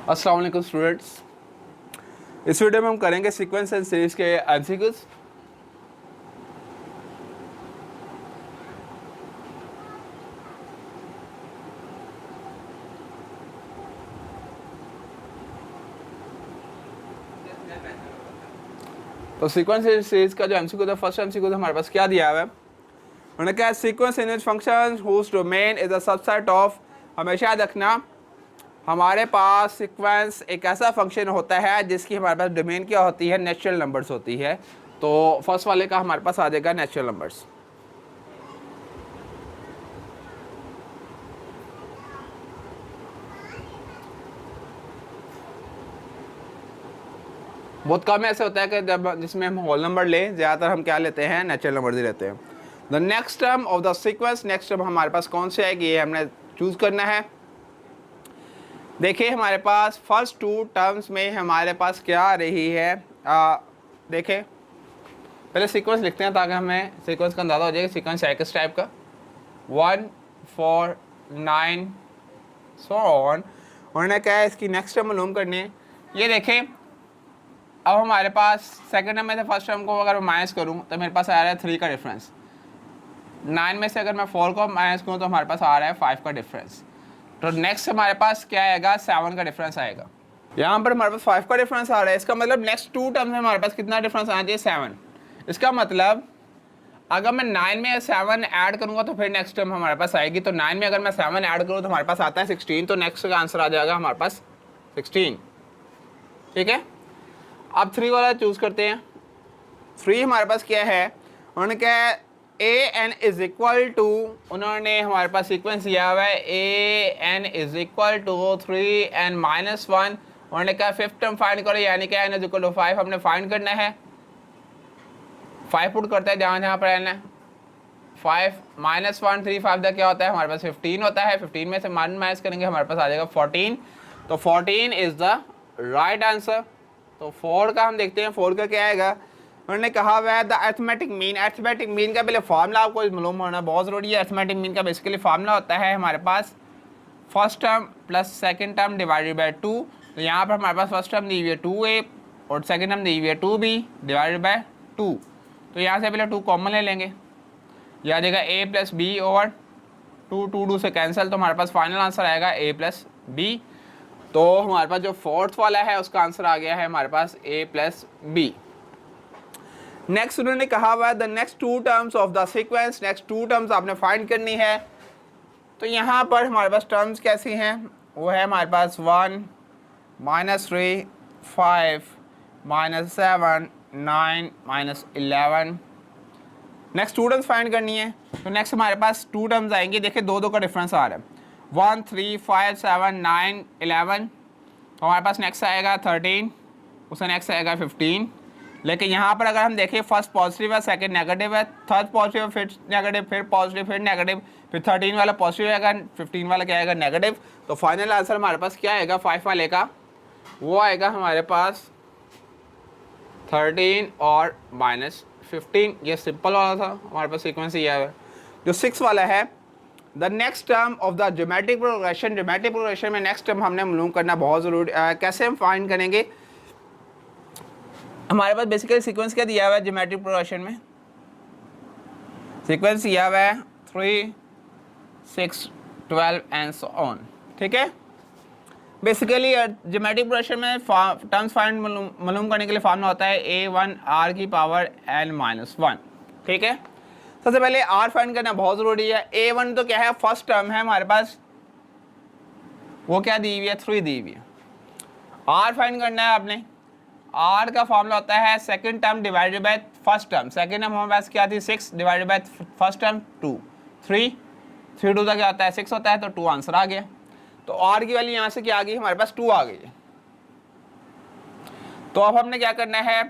अस्सलाम वालेकुम स्टूडेंट्स। इस वीडियो में हम करेंगे सीक्वेंस एंड सीरीज के एमसीक्यूज। तो सीक्वेंस एंड सीरीज का जो एमसीक्यू था, फर्स्ट एमसीक्यू हमारे पास क्या दिया हुआ है, उन्होंने कहा sequence in function whose domain is a subset of. हमेशा याद रखना हमारे पास सीक्वेंस एक ऐसा फंक्शन होता है जिसकी हमारे पास डोमेन क्या होती है, नेचुरल नंबर्स होती है। तो फर्स्ट वाले का हमारे पास आ जाएगा नेचुरल नंबर्स। बहुत कम ऐसे होता है कि जब जिसमें हम होल नंबर लें, ज़्यादातर हम क्या लेते हैं, नेचुरल नंबर ही लेते हैं। The next term of the sequence, next term हमारे पास कौन से आएगी ये हमने चूज़ करना है। देखिए हमारे पास फर्स्ट टू टर्म्स में हमारे पास क्या आ रही है, देखें पहले सीक्वेंस लिखते हैं ताकि हमें सीक्वेंस का अंदाज़ा हो जाएगा। सीक्वेंस है किस टाइप का, 1 4 9 सो ऑन। उन्होंने क्या है इसकी नेक्स्ट टर्म मालूम करनी है। ये देखें अब हमारे पास सेकंड टर्म में से फर्स्ट टर्म को अगर मैं माइनस करूँ तो मेरे पास आ रहा है 3 का डिफरेंस। 9 में से अगर मैं 4 को माइनस करूँ तो हमारे पास आ रहा है 5 का डिफरेंस। तो नेक्स्ट हमारे पास क्या आएगा, 7 का डिफरेंस आएगा। यहाँ पर हमारे पास 5 का डिफरेंस आ रहा है, इसका मतलब नेक्स्ट टू टर्म में हमारे पास कितना डिफरेंस आना चाहिए, 7। इसका मतलब अगर मैं 9 में 7 ऐड करूँगा तो फिर नेक्स्ट टर्म हमारे पास आएगी। तो 9 में अगर मैं 7 ऐड करूँ तो हमारे पास आता है 16। तो नेक्स्ट का आंसर आ जाएगा हमारे पास 16। ठीक है, अब 3 वाला चूज़ करते हैं। 3 हमारे पास क्या है, उन्होंने क्या है A N is equal to, उन्होंने हमारे पास सीक्वेंस दिया हुआ है A N is equal to 3n-1। उन्होंने कहा फिफ्थ टर्म फाइंड करो, यानी क्या एन इज इक्वल टू 5 हमने फाइंड करना है। 5 पुट करते हैं जहाँ जहाँ पर एन है। 5 -1 3 5 का क्या होता है, हमारे पास 15 होता है। 15 में से 1 माइनस करेंगे हमारे पास आ जाएगा 14। तो 14 इज द राइट आंसर। तो 4 का हम देखते हैं, 4 का क्या आएगा। उन्होंने कहा हुआ है the arithmetic mean. Arithmetic mean का पहले फार्मूला आपको मालूम होना बहुत ज़रूरी है। अर्थमेटिक मीन का बेसिकली फार्मूला होता है हमारे पास first term plus second term divided by 2। तो यहाँ पर हमारे पास फर्स्ट टर्म दी हुई है 2a और सेकंड टर्म दी हुई है 2b डिवाइडेड बाय 2। तो यहाँ से पहले 2 कॉमन ले लेंगे, यह आ जाएगा a प्लस बी ओवर 2 से कैंसिल। तो हमारे पास फाइनल आंसर आएगा a प्लस बी। तो हमारे पास जो फोर्थ वाला है उसका आंसर आ गया है हमारे पास a प्लस बी। नेक्स्ट उन्होंने कहा हुआ है the next two terms of the sequence, next two terms आपने फाइंड करनी है। तो यहाँ पर हमारे पास टर्म्स कैसी हैं, वो है हमारे पास 1 -3 5 -7 9 -11। नेक्स्ट टू टर्म्स फाइंड करनी है। तो नेक्स्ट हमारे पास टू टर्म्स आएंगे। देखिए 2 का डिफरेंस आ रहा है, 1 3 5 7 9 11। तो हमारे पास नेक्स्ट आएगा 13, उसका नेक्स्ट आएगा 15। लेकिन यहाँ पर अगर हम देखें फर्स्ट पॉजिटिव है, सेकंड नेगेटिव है, थर्ड पॉजिटिव है, फिर नेगेटिव, फिर पॉजिटिव, फिर नेगेटिव, फिर 13 वाला पॉजिटिव आएगा, 15 वाला क्या आएगा, नेगेटिव। तो फाइनल आंसर हमारे पास क्या आएगा 5 वाले का, वो आएगा हमारे पास 13 और -15। ये सिंपल वाला था, हमारे पास सीक्वेंस ये है। जो 6 वाला है the next term of the geometric progression. Geometric progression में नेक्स्ट टर्म हमने मालूम करना बहुत ज़रूरी। कैसे हम फाइंड करेंगे, हमारे पास बेसिकली सीक्वेंस क्या दिया हुआ है ज्योमेट्रिक प्रोग्रेशन में, सीक्वेंस दिया हुआ है 3 6 12 एंड सो ऑन। ठीक है, बेसिकली ज्योमेट्रिक प्रोग्रेशन में टर्म्स फाइंड मालूम करने के लिए फार्मूला होता है a1 r की पावर n-1। ठीक है, सबसे पहले r फाइंड करना बहुत ज़रूरी है। a1 तो क्या है, फर्स्ट टर्म है हमारे पास, वो क्या दी हुई है, 3 दी हुई है। r फाइंड करना है आपने, r का फॉर्मूला होता है second term divided by first term. Second term हमारे पास क्या थी, 6 डिवाइडेड बाय फर्स्ट टर्म 2। 3 2 का क्या होता है, 6 होता है। तो 2 आंसर आ गया। तो r की वैल्यू यहाँ से क्या आ गई, हमारे पास 2 आ गई है। तो अब हमने क्या करना है,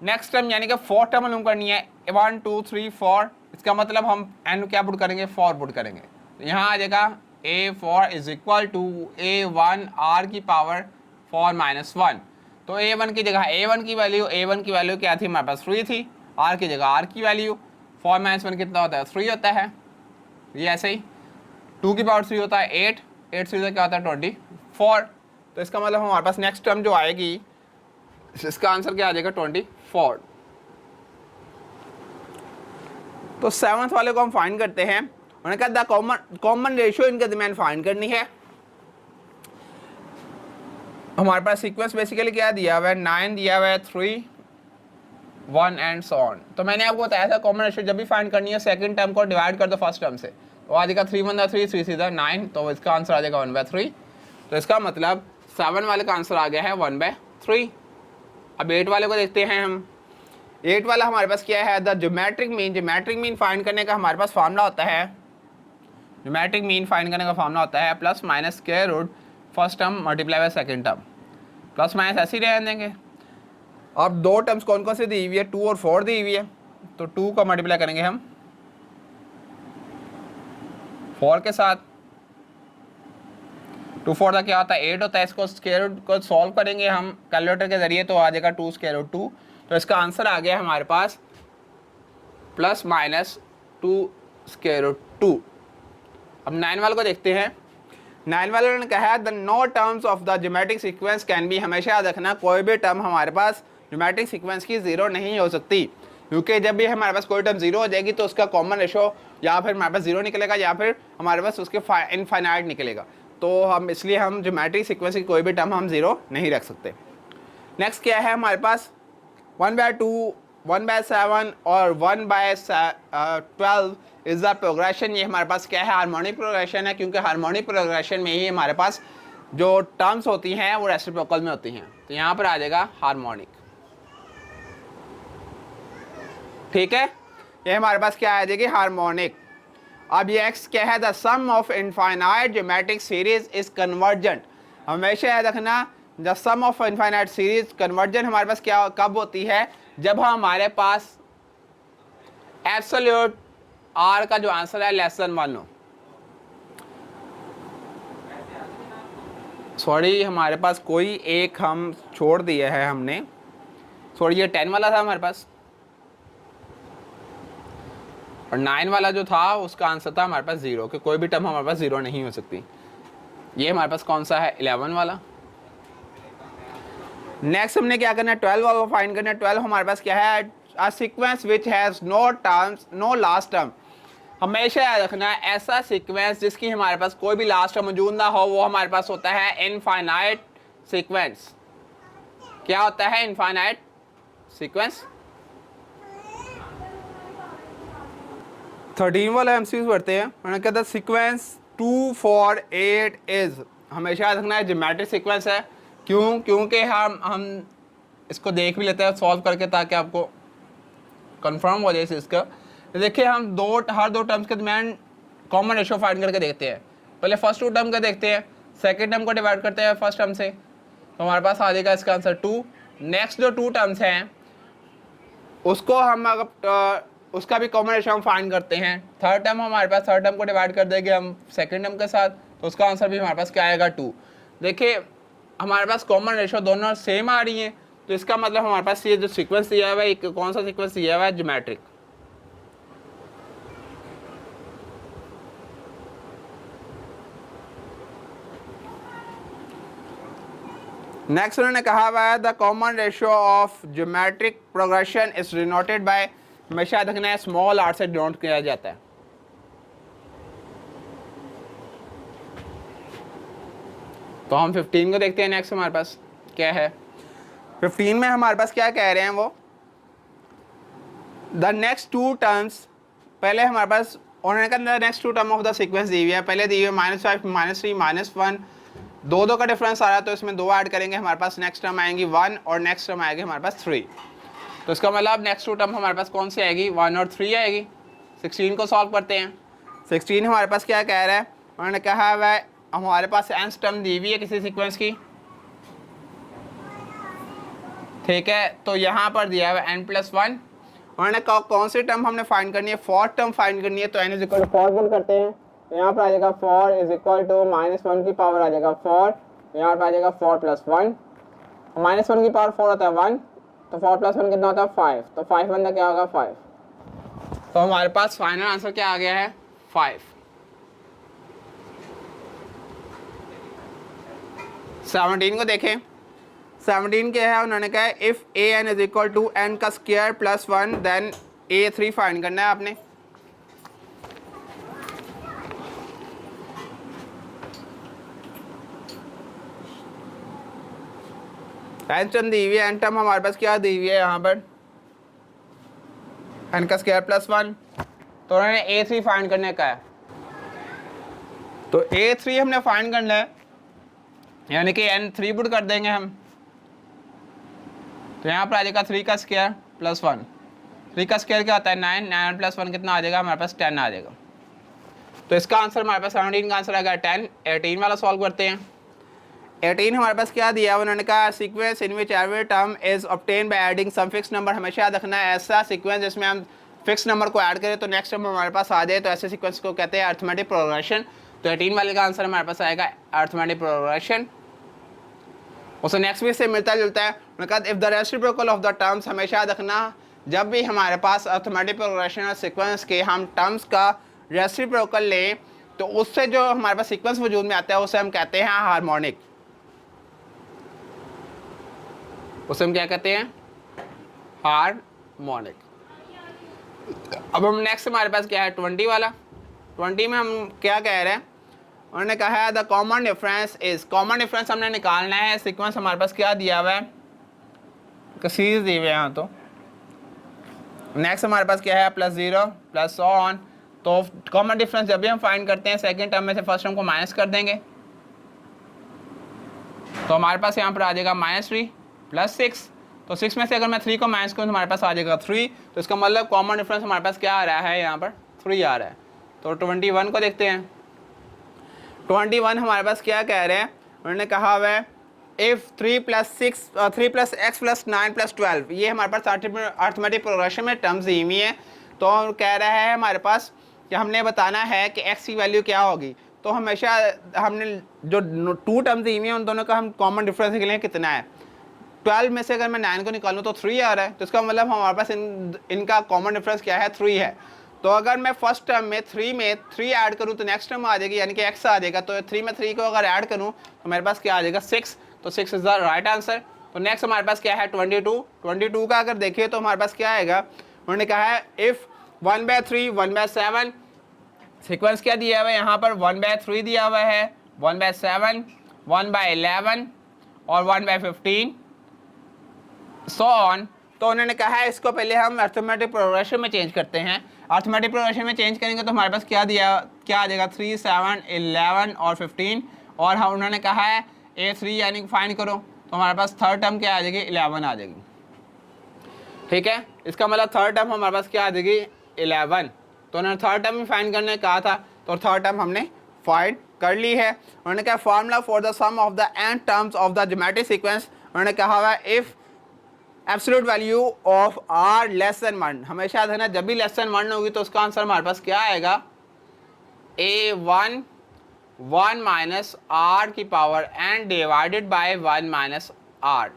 नेक्स्ट टर्म यानी कि फोर्थ टर्म मालूम करनी है, 1 2 3 4। इसका मतलब हम n क्या पुट करेंगे, 4 पुट करेंगे। तो यहाँ आ जाएगा a4 is equal to a1 r की पावर 4 -1। तो a1 की जगह a1 की वैल्यू क्या थी, हमारे पास 3 थी। r की जगह r की वैल्यू 4 -1 कितना होता है, 3 होता है। ये ऐसे ही 2 की पावर 3 होता है 8 3 क्या होता है 24। तो इसका मतलब हमारे पास नेक्स्ट टर्म जो आएगी इसका आंसर क्या आ जाएगा 24। तो 7th वाले को हम फाइंड करते हैं। उन्होंने कहा द कॉमन रेशियो इनके दरमियान फाइंड करनी है। हमारे पास सीक्वेंस बेसिकली क्या दिया हुआ है, 9 दिया हुआ है, 3, 1 एंड सो ऑन। तो मैंने आपको बताया था कॉमन रेशियो जब भी फाइंड करनी है सेकंड टर्म को डिवाइड कर दो फर्स्ट टर्म से, तो आ जाएगा 3 1 3 3 सीधा 9, तो इसका आंसर आ जाएगा 1/3। तो इसका मतलब 7 वाले का आंसर आ गया है 1/3। अब 8 वाले को देखते हैं हम। 8 वाला हमारे पास क्या है, the geometric mean. Geometric mean find करने का हमारे पास फार्मूला होता है, ज्योमेट्रिक मीन फाइंड करने का फार्मूला होता है plus minus square root first term multiply by second term. Plus minus ऐसे ही रहने देंगे। अब दो टर्म्स कौन कौन सी दी हुई है, 2 और 4 दी हुई है, तो 2 का मल्टीप्लाई करेंगे हम 4 के साथ। 2 4 का क्या होता है 8 होता है। इसको स्क्वायर रूट को सॉल्व करेंगे हम कैलकुलेटर के जरिए, तो आ जाएगा 2 स्क्वायर रूट 2। तो इसका आंसर आ गया हमारे पास प्लस माइनस 2 स्क्वायर रूट 2। अब 9 वाले को देखते हैं। 9 वाले ने कहा the no terms of the geometric sequence can be. हमेशा याद रखना कोई भी टर्म हमारे पास ज्योमेट्रिक सीक्वेंस की 0 नहीं हो सकती, क्योंकि जब भी हमारे पास कोई टर्म 0 हो जाएगी तो उसका कॉमन रेशो या फिर हमारे पास 0 निकलेगा या फिर हमारे पास उसके इनफाइनाइट निकलेगा। तो हम इसलिए हम ज्योमेट्रिक सीक्वेंस की कोई भी टर्म हम 0 नहीं रख सकते। नेक्स्ट क्या है हमारे पास 1/2, 1/7 और 1/12 इज द प्रोग्रेशन। ये हमारे पास क्या है, हार्मोनिक प्रोग्रेशन है, क्योंकि हार्मोनिक प्रोग्रेशन में ही हमारे पास जो टर्म्स होती हैं वो रेसिप्रोकल में होती हैं। तो यहाँ पर आ जाएगा हार्मोनिक। ठीक है, ये हमारे पास क्या आ जाएगी, हार्मोनिक। अब ये x क्या है, the some of infinite geometric series is convergent. हमेशा याद रखना the some of infinite series convergent हमारे पास क्या कब होती है, जब हमारे पास एब्सोल्यूट r का जो आंसर है <1 हो। सॉरी, हमारे पास कोई एक हम छोड़ दिया है हमने। सॉरी, ये 10 वाला था हमारे पास, और 9 वाला जो था उसका आंसर था हमारे पास 0, कि कोई भी टर्म हमारे पास 0 नहीं हो सकती। ये हमारे पास कौन सा है, 11 वाला। नेक्स्ट हमने क्या करना है, 12 वाला फाइंड करना है। 12 हमारे पास क्या है, a sequence which has no terms no last term. हमेशा याद रखना है ऐसा सीक्वेंस जिसकी हमारे पास कोई भी लास्ट टर्म मौजूद ना हो, वो हमारे पास होता है इनफाइनाइट सीक्वेंस। क्या होता है इनफाइनाइट सीक्वेंस। 13 वाला एमसीक्यू पढ़ते हैं। मैंने कहा था सीक्वेंस 2 4 8 इज। हमेशा याद रखना है ज्योमेट्रिक सीक्वेंस है। क्यों, क्योंकि हम इसको देख भी लेते हैं सॉल्व करके, ताकि आपको कंफर्म हो जाए इस चीज़ का। देखिए हम हर दो टर्म्स के दरमियान कॉमन रेशियो फाइंड करके देखते हैं। पहले फर्स्ट 2 टर्म का देखते हैं, सेकंड टर्म को डिवाइड करते हैं फर्स्ट टर्म से, तो हमारे पास आ जाएगा इसका आंसर 2। नेक्स्ट जो 2 टर्म्स हैं उसको हम उसका भी कॉमन रेशियो हम फाइंड करते हैं। थर्ड टर्म हमारे पास, थर्ड टर्म को डिवाइड कर देंगे हम सेकंड टर्म के साथ, तो उसका आंसर भी हमारे पास क्या आएगा 2। देखिए हमारे पास कॉमन रेशियो दोनों सेम आ रही हैं, तो इसका मतलब हमारे पास ये जो सीक्वेंस दिया हुआ है, कौन सा सीक्वेंस दिया हुआ है, ज्योमेट्रिक। नेक्स्ट उन्होंने कहा हुआ है the common ratio of geometric progression is denoted by. हमेशा याद रखना है स्मॉल आर से डिनोट किया जाता है। तो हम 15 को देखते हैं। नेक्स्ट हमारे पास क्या है, 15 में हमारे पास क्या कह रहे हैं वो, द नेक्स्ट 2 टर्म्स। पहले हमारे पास उन्होंने कहा the next 2 term of the sequence दी हुई है। पहले दी हुई है -5 -3 -1, 2 का डिफरेंस आ रहा है, तो इसमें 2 ऐड करेंगे, हमारे पास नेक्स्ट टर्म आएंगी 1 और नेक्स्ट टर्म आएगी हमारे पास 3। तो इसका मतलब नेक्स्ट 2 टर्म हमारे पास कौन सी आएगी, 1 और 3 आएगी। 16 को सॉल्व करते हैं। 16 हमारे पास क्या कह रहा है, उन्होंने कहा हुआ है हमारे पास n टर्म दी हुई है किसी सीक्वेंस की, ठीक है। तो यहाँ पर दिया हुआ है n+1। उन्होंने कहा कौन सी टर्म हमने फाइंड करनी है, 4 टर्म फाइंड करनी है। तो n = 4 करते हैं, यहाँ पर आ जाएगा 4 = -1 की पावर आ जाएगा 4, यहाँ पर आ जाएगा 4 + 1, -1 की पावर 4 होता है 1, तो 4 + 1 कितना होता है 5, तो 5 बनता क्या होगा 5। तो हमारे पास फाइनल आंसर क्या आ गया है 5। 17 को देखें, 17 क्या है, उन्होंने कहा if A N is equal to N का square plus 1 then A3 find करना है आपने। एन टर्म दी हुई है, एन टर्म हमारे पास क्या दी हुई है यहाँ पर, एन का स्क्वायर प्लस 1, तो उन्होंने A3 फाइंड करने का है। तो A3 हमने फाइंड करना है, यानी कि n 3 पुट कर देंगे हम, तो यहाँ पर आ जाएगा 3 का स्क्वायर प्लस 1, 3 का स्क्वायर क्या होता है 9, 9 प्लस 1 कितना आ जाएगा हमारे पास 10 आ जाएगा। तो इसका आंसर हमारे पास 17 का आंसर आएगा 10। 18 वाला सॉल्व करते हैं। 18 हमारे पास क्या दिया, उन्होंने कहा sequence in which every term is obtain by adding some fix number. हमेशा याद रखना है ऐसा सीक्वेंस जिसमें हम फिक्स नंबर को ऐड करें तो नेक्स्ट नंबर हमारे पास आ जाए, तो ऐसे सीक्वेंस को कहते हैं अर्थमेटिक प्रोग्रेशन। तो 18 वाले का आंसर हमारे पास आएगा अर्थमेटिक प्रोग्रेशन। उससे नेक्स्ट भी से मिलता जुलता है, उन्होंने कहा if the reciprocal of the terms, हमेशा याद रखना जब भी हमारे पास अर्थमेटिक प्रोग्रेशन और सीक्वेंस के हम टर्म्स का रेसिप्रोकल लें तो उससे जो हमारे पास सीक्वेंस वजूद में आता है उसे हम कहते हैं हार्मोनिक। उसे हम क्या कहते हैं, हार्मोनिक। अब हम नेक्स्ट हमारे पास क्या है 20 वाला। 20 में हम क्या कह रहे हैं, उन्होंने कहा है the common difference is, common difference हमने निकालना है। सीक्वेंस हमारे पास क्या दिया हुआ है, सीरीज दी हुई है यहाँ। तो नेक्स्ट हमारे पास क्या है +0 प्लस ऑन। तो कॉमन डिफरेंस जब भी हम फाइंड करते हैं सेकंड टर्म में से फर्स्ट टर्म को माइनस कर देंगे, तो हमारे पास यहाँ पर आ जाएगा -3 प्लस 6। तो 6 में से अगर मैं 3 को माइनस करूँ तो हमारे पास आ जाएगा 3। तो इसका मतलब कॉमन डिफरेंस हमारे पास क्या आ रहा है, यहाँ पर 3 आ रहा है। तो 21 को देखते हैं। 21 हमारे पास क्या कह रहे हैं, उन्होंने कहा हुआ है इफ़ 3 + x + 9 + 12, ये हमारे पास अर्थमेटिक प्रोग्रेशन में टर्म्स दी हुई है। तो कह रहा है हमारे पास कि हमने बताना है कि x की वैल्यू क्या होगी। तो हमेशा हमने जो 2 टर्म्स दी हुई हैं उन दोनों का हम कॉमन डिफरेंस निकलें कितना है। 12 में से अगर मैं 9 को निकालूँ तो 3 आ रहा है, तो इसका मतलब हमारे पास इनका कॉमन डिफरेंस क्या है, 3 है। तो अगर मैं फर्स्ट टर्म में 3 ऐड करूँ तो नेक्स्ट टर्म आ जाएगी, यानी कि x आ जाएगा। तो 3 में 3 को अगर ऐड करूँ तो मेरे पास क्या आ जाएगा 6। तो 6 इज़ द राइट आंसर। तो नेक्स्ट हमारे पास क्या है 22 का अगर देखिए तो हमारे पास क्या आएगा, उन्होंने कहा है इफ़ 1/3 1/7, सीक्वेंस क्या दिया हुआ है यहाँ पर 1/3 दिया हुआ है, 1/7, 1/11 और 1/15 सो ऑन। तो उन्होंने कहा है इसको पहले हम अर्थमेटिक प्रोग्रेशन में चेंज करते हैं। अर्थमेटिक प्रोग्रेशन में चेंज करेंगे तो हमारे पास क्या आ जाएगा 3, 7, 11 और 15। और हम उन्होंने कहा है A3 यानी फाइंड करो, तो हमारे पास थर्ड टर्म क्या आ जाएगी 11 आ जाएगी। ठीक है, इसका मतलब थर्ड टर्म हमारे पास क्या आ जाएगी 11। तो उन्होंने थर्ड टर्म भी फाइंड करने कहा था, तो थर्ड टर्म हमने फाइंड कर ली है। उन्होंने कहा फार्मूला फॉर द सम ऑफ द n terms of the geometric sequence, उन्होंने कहा हुआ if absolute value of r less than 1, हमेशा याद रखना जब भी लेस देन 1 होगी तो उसका आंसर हमारे पास क्या आएगा A1 1 माइनस r की power n divided by 1 minus r।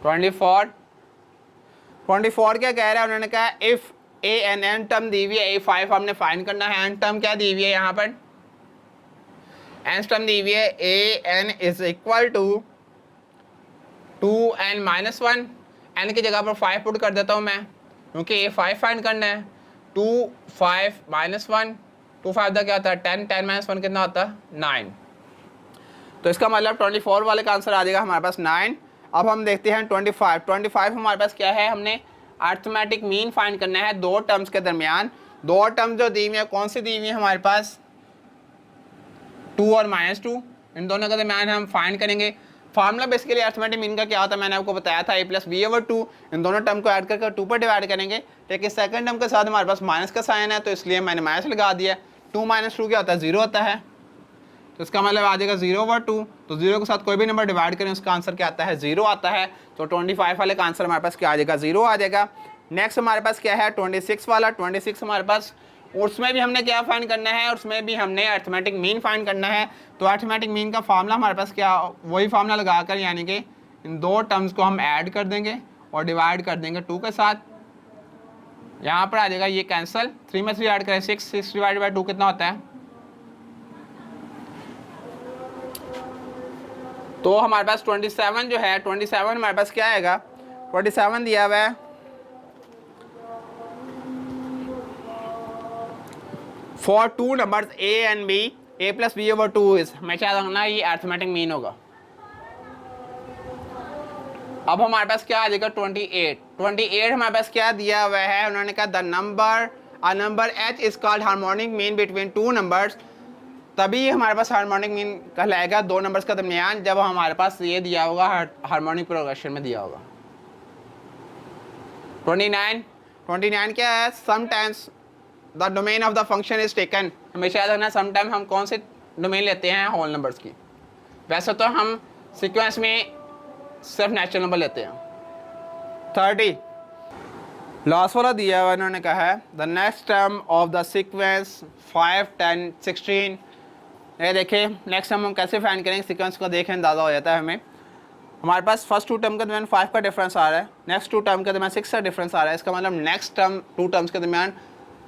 24 क्या कह रहा है, उन्होंने कहा इफ़ n टर्म दी हुई है A5 हमने फाइंड करना है। n टर्म क्या दी हुई है यहाँ पर, n टर्म दी हुई है an is equal to 2n-1। n की जगह पर 5 पुट कर देता हूँ मैं, क्योंकि A5 फाइंड करना है। 2 5 -1, 2 5 का क्या होता है 10, 10 - 1 कितना होता है 9। तो इसका मतलब 24 वाले का आंसर आ जाएगा हमारे पास 9। अब हम देखते हैं 25 हमारे पास क्या है, हमने अर्थमेटिक मीन फाइंड करना है दो टर्म्स के दरमियान। दो टर्म्स जो दी हुई है कौन सी दी हुई है हमारे पास 2 और -2, इन दोनों के दरमियान हम फाइंड करेंगे। फार्मूला बेसिकली अर्थमेटिक मीन का क्या होता है मैंने आपको बताया था, a+b/2। इन दोनों टर्म को ऐड करके 2 पर डिवाइड करेंगे, लेकिन सेकंड टर्म के साथ हमारे पास माइनस का साइन है तो इसलिए मैंने माइनस लगा दिया। 2 - 2 क्या होता है 0 होता है, तो इसका मतलब आ जाएगा 0/2। तो 0 के साथ कोई भी नंबर डिवाइड करें उसका आंसर क्या आता है 0 आता है। तो 25 वाले का आंसर हमारे पास क्या आ जाएगा 0 आ जाएगा। नेक्स्ट हमारे पास क्या है 26 वाला। 26 हमारे पास, उसमें भी हमने क्या फाइंड करना है, उसमें भी हमने अर्थमेटिक मीन फाइंड करना है। तो अर्थमेटिक मीन का फार्मूला हमारे पास क्या, वही फार्मूला लगाकर यानी कि इन दो टर्म्स को हम ऐड कर देंगे और डिवाइड कर देंगे 2 के साथ। यहाँ पर आ जाएगा ये कैंसिल, 3 में 3 ऐड करें 6 डिवाइड बाई 2 कितना होता है तो हमारे पास 27 जो है, 27 हमारे पास क्या आएगा, 27 दिया हुआ है for two numbers A and B, A plus B over 2 is, हमेशा रखना ये अर्थमेटिक मीन होगा। अब हमारे पास क्या आ जाएगा 28 हमारे पास क्या दिया हुआ है, उन्होंने कहा the number a number h is called harmonic mean between two numbers, तभी हमारे पास हार्मोनिक मीन कहलाएगा दो नंबर्स का दरमियान जब हमारे पास ये दिया होगा हार्मोनिक प्रोग्रेशन में दिया होगा। 29 क्या है, sometimes the domain of the function is taken, हमेशा याद रखना समटाइम हम कौन से डोमेन लेते हैं, होल नंबर्स की, वैसे तो हम सीक्वेंस में सिर्फ नेचुरल नंबर लेते हैं। 30 लास्ट वाला दिया हुआ इन्होंने कहा है the next term of the sequence 5, 10, 16, ये देखिए नेक्स्ट टर्म हम कैसे फाइंड करेंगे, सीक्वेंस को देखें अंदाज़ा हो जाता है हमें। हमारे पास फर्स्ट टू टर्म के दरमियान 5 का डिफरेंस आ रहा है, नेक्स्ट टू टर्म के दरमियान 6 का डिफरेंस आ रहा है, इसका मतलब नेक्स्ट टर्म टू टर्म्स के दरमियान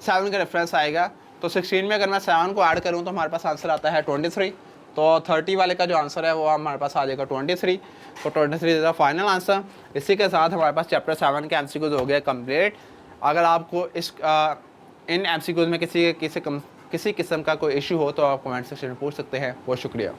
7 का डिफरेंस आएगा। तो 16 में अगर मैं 7 को ऐड करूँ तो हमारे पास आंसर आता है 23। तो 30 वाले का जो आंसर है वो हमारे पास आ जाएगा 23। तो 23 इज द फाइनल आंसर। इसी के साथ हमारे पास चैप्टर 7 के एमसीक्यूज हो गए कंप्लीट। अगर आपको इस इन एमसीक्यूज में किसी किस्म का कोई इशू हो तो आप कमेंट सेक्शन में पूछ सकते हैं। बहुत शुक्रिया।